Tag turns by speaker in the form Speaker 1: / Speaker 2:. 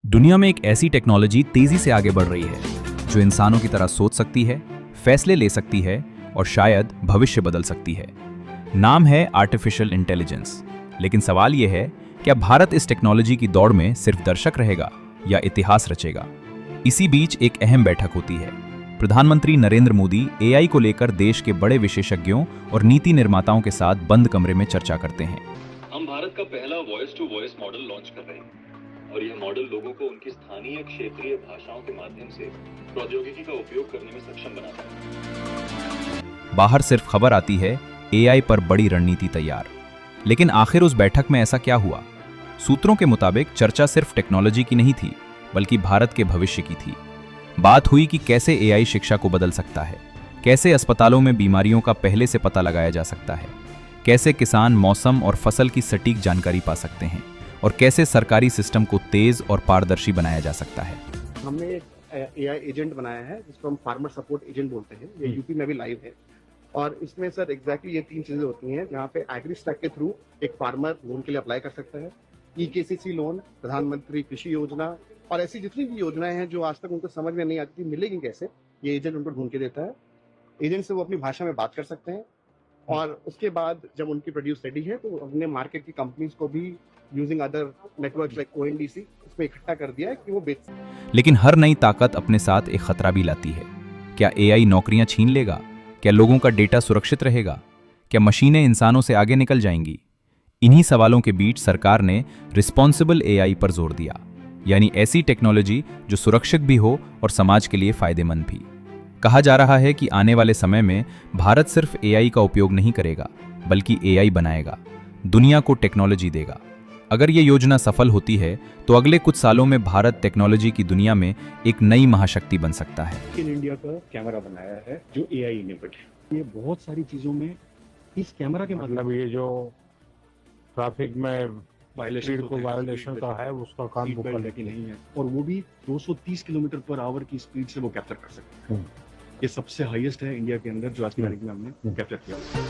Speaker 1: दुनिया में एक ऐसी टेक्नोलॉजी तेजी से आगे बढ़ रही है जो इंसानों की तरह सोच सकती है, फैसले ले सकती है और शायद भविष्य बदल सकती है। नाम है आर्टिफिशियल इंटेलिजेंस। लेकिन सवाल यह है, क्या भारत इस टेक्नोलॉजी की दौड़ में सिर्फ दर्शक रहेगा या इतिहास रचेगा? इसी बीच एक अहम बैठक होती है। प्रधानमंत्री नरेंद्र मोदी एआई को लेकर देश के बड़े विशेषज्ञों और नीति निर्माताओं के साथ बंद कमरे में चर्चा करते हैं।
Speaker 2: हम भारत का पहला voice to voice model launch कर रहे हैं और यह मॉडल लोगों को उनकी स्थानीय क्षेत्रीय भाषाओं के माध्यम से प्रौद्योगिकी का उपयोग करने में सक्षम बनाता है।
Speaker 1: बाहर सिर्फ खबर आती है, एआई पर बड़ी रणनीति तैयार। लेकिन आखिर उस बैठक में ऐसा क्या हुआ? सूत्रों के मुताबिक चर्चा सिर्फ टेक्नोलॉजी की नहीं थी, बल्कि भारत के भविष्य की थी। बात हुई कि कैसे एआई शिक्षा को बदल सकता है, कैसे अस्पतालों में बीमारियों का पहले से पता लगाया जा सकता है, कैसे किसान मौसम और फसल की सटीक जानकारी पा सकते हैं, और कैसे सरकारी सिस्टम को तेज और पारदर्शी बनाया जा सकता है।
Speaker 3: हमने एक एआई एजेंट बनाया है जिसको हम फार्मर सपोर्ट एजेंट बोलते हैं। ये यूपी में भी लाइव है और इसमें सर एग्जैक्टली ये तीन चीजें होती हैं जहाँ पे एग्रीस्टैक के थ्रू एक फार्मर लोन के लिए अप्लाई कर सकता है, ईकेसीसी लोन, प्रधानमंत्री कृषि योजना और ऐसी जितनी भी योजनाएं हैं जो आज तक उनको समझ में नहीं आती मिलेगी कैसे, ये एजेंट उनको ढूंढ के देता है। एजेंट से वो अपनी भाषा में बात कर सकते हैं और उसके बाद जब उनकी प्रोड्यूस रेडी है तो हमने मार्केट की कंपनीज को भी using other networks like ONDC इसमें इकट्ठा कर दिया है कि वो बेच।
Speaker 1: लेकिन हर नई ताकत अपने साथ एक खतरा भी लाती है। क्या एआई नौकरियां छीन लेगा? क्या लोगों का डेटा सुरक्षित रहेगा? क्या मशीनें इंसानों से आगे निकल जाएंगी? इन्हीं सवालों के बीच सरकार ने रिस्पॉन्सिबल एआई पर जोर दिया, यानी ऐसी टेक्नोलॉजी जो सुरक्षित भी हो और समाज के लिए फायदेमंद भी। कहा जा रहा है कि आने वाले समय में भारत सिर्फ एआई का उपयोग नहीं करेगा, बल्कि एआई बनाएगा, दुनिया को टेक्नोलॉजी देगा। अगर ये योजना सफल होती है तो अगले कुछ सालों में भारत टेक्नोलॉजी की दुनिया में एक नई महाशक्ति बन सकता है।
Speaker 4: इन इंडिया का कैमरा बनाया है जो एआई इनेबल्ड है। ये बहुत सारी चीजों में इस कैमरा के
Speaker 5: मतलब ये जो ट्रैफिक में वायलेशन का है उसका काम वो करने
Speaker 4: की नहीं है, और वो भी 230 किलोमीटर पर आवर की स्पीड से वो कैप्चर कर सकते हैं। ये सबसे हाईएस्ट है इंडिया के अंदर जो आज की तारीख में हमने कैप्चर किया।